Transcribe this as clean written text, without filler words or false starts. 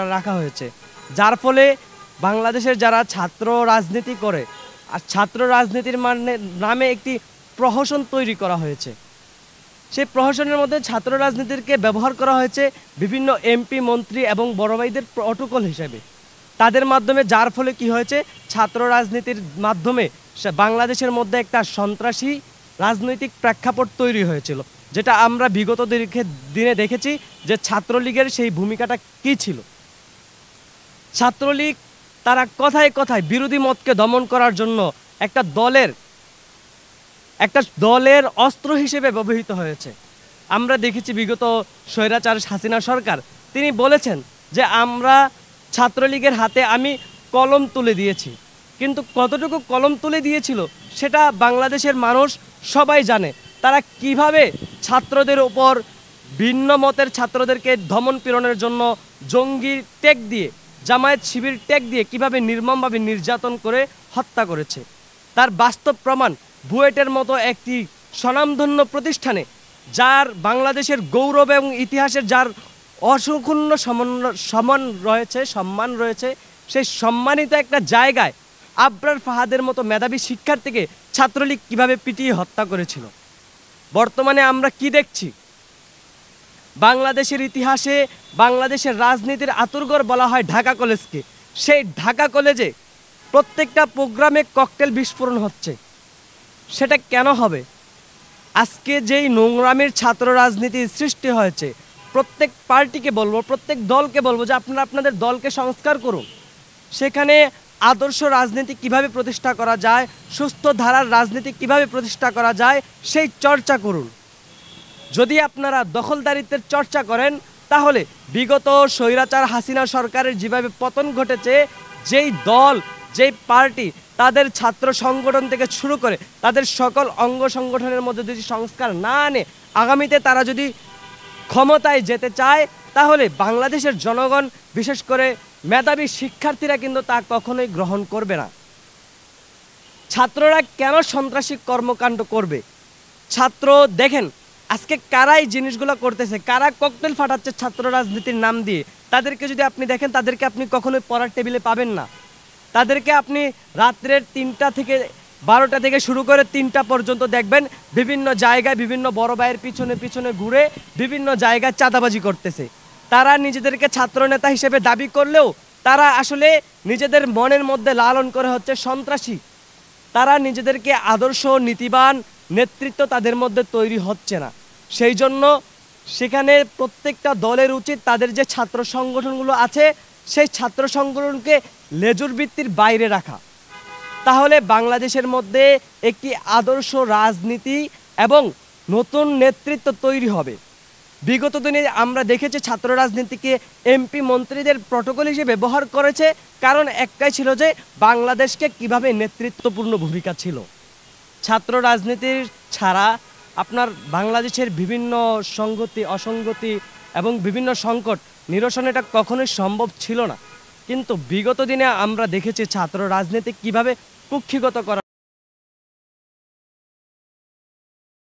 রাখা হয়েছে, যার ফলে বাংলাদেশের যারা ছাত্র রাজনীতি করে আর ছাত্র রাজনীতির নামে একটি প্রহসন তৈরি করা হয়েছে। সেই প্রহসনের মধ্যে ছাত্র রাজনীতিকে ব্যবহার করা হয়েছে বিভিন্ন এমপি মন্ত্রী এবং বড় ভাইদের প্রটোকল হিসেবে, তাদের মাধ্যমে, যার ফলে কি হয়েছে, ছাত্র রাজনীতির মাধ্যমে বাংলাদেশের মধ্যে একটা সন্ত্রাসী রাজনৈতিক প্রেক্ষাপট তৈরি হয়েছিল, যেটা আমরা বিগত দিনে দেখেছি যে ছাত্রলীগের সেই ভূমিকাটা কী ছিল। ছাত্রলীগ তারা কথায় কথায় বিরোধী মতকে দমন করার জন্য একটা দলের অস্ত্র হিসেবে ব্যবহৃত হয়েছে। আমরা দেখেছি বিগত স্বৈরাচার হাসিনা সরকার, তিনি বলেছেন যে আমরা ছাত্রলীগের হাতে আমি কলম তুলে দিয়েছি, কিন্তু কতটুকু কলম তুলে দিয়েছিল সেটা বাংলাদেশের মানুষ সবাই জানে। তারা কিভাবে ছাত্রদের উপর, ভিন্ন মতের ছাত্রদেরকে দমন পীড়নের জন্য জঙ্গি ট্যাগ দিয়ে, জামায়াত শিবির ট্যাগ দিয়ে কিভাবে নির্মমভাবে নির্যাতন করে হত্যা করেছে, তার বাস্তব প্রমাণ বুয়েটের মতো একটি স্বনামধন্য প্রতিষ্ঠানে, যার বাংলাদেশের গৌরব এবং ইতিহাসের যার অসংখ্য সম্মান রয়েছে, সেই সম্মানিত একটা জায়গায় আবরার ফাহাদের মতো মেধাবী শিক্ষার্থীকে ছাত্রলীগ কিভাবে পিটিয়ে হত্যা করেছিল। বর্তমানে আমরা কি দেখছি, বাংলাদেশের ইতিহাসে বাংলাদেশের রাজনীতির আতুরঘর বলা হয় ঢাকা কলেজকে। সেই ঢাকা কলেজে প্রত্যেকটা প্রোগ্রামে ককটেল বিস্ফোরণ হচ্ছে। সেটা কেন হবে? আজকে যেই নোংরামের ছাত্র রাজনীতির সৃষ্টি হয়েছে, প্রত্যেক পার্টিকে বলবো, প্রত্যেক দলকে বলবো যে আপনারা আপনাদের দলকে সংস্কার করুন। সেখানে আদর্শ রাজনীতি কিভাবে প্রতিষ্ঠা করা যায়, সুস্থ ধারার রাজনীতি কিভাবে প্রতিষ্ঠা করা যায়, সেই চর্চা করুন। যদি আপনারা দখলদারিত্বের চর্চা করেন, তাহলে বিগত স্বৈরাচার হাসিনা সরকারের যেভাবে পতন ঘটেছে, যেই দল, যেই পার্টি তাদের ছাত্র সংগঠন থেকে শুরু করে তাদের সকল অঙ্গ সংগঠনের মধ্যে যদি সংস্কার না আনে, আগামীতে তারা যদি ক্ষমতায় যেতে চায়, তাহলে বাংলাদেশের জনগণ, বিশেষ করে মেধাবী শিক্ষার্থীরা কিন্তু তা কখনোই গ্রহণ করবে না। ছাত্ররা কেন সন্ত্রাসী কর্মকাণ্ড করবে? ছাত্র দেখেন আজকে কারাই জিনিসগুলো করতেছে, কারা ককটেল ফাটাচ্ছে ছাত্র রাজনীতির নাম দিয়ে, তাদেরকে যদি আপনি দেখেন, তাদেরকে আপনি কখনোই পড়ার টেবিলে পাবেন না। তাদেরকে আপনি রাত্রের 3টা থেকে 12টা থেকে শুরু করে 3টা পর্যন্ত দেখবেন বিভিন্ন জায়গায় বিভিন্ন বড় ভাইয়ের পিছনে পিছনে ঘুরে বিভিন্ন জায়গায় চাঁদাবাজি করতেছে। তারা নিজেদেরকে ছাত্র নেতা হিসেবে দাবি করলেও তারা আসলে নিজেদের মনের মধ্যে লালন করে হচ্ছে সন্ত্রাসী। তারা নিজেদেরকে আদর্শ নীতিবান নেতৃত্ব তাদের মধ্যে তৈরি হচ্ছে না। সেই জন্য সেখানে প্রত্যেকটা দলের উচিত তাদের যে ছাত্র সংগঠনগুলো আছে, সেই ছাত্র সংগঠনকে লেজুর ভিত্তির বাইরে রাখা। তাহলে বাংলাদেশের মধ্যে একটি আদর্শ রাজনীতি এবং নতুন নেতৃত্ব তৈরি হবে। বিগত দিনে আমরা দেখেছি ছাত্র রাজনীতিকে এমপি মন্ত্রীদের প্রটোকল হিসেবে ব্যবহার করেছে, কারণ একটাই ছিল যে বাংলাদেশকে কিভাবে নেতৃত্বপূর্ণ ভূমিকা ছিল। ছাত্র রাজনীতির ছাড়া আপনার বাংলাদেশের বিভিন্ন সংগতি, অসঙ্গতি এবং বিভিন্ন সংকট নিরসন এটা কখনোই সম্ভব ছিল না। কিন্তু বিগত দিনে আমরা দেখেছি ছাত্র রাজনীতি কিভাবে কুক্ষিগত করা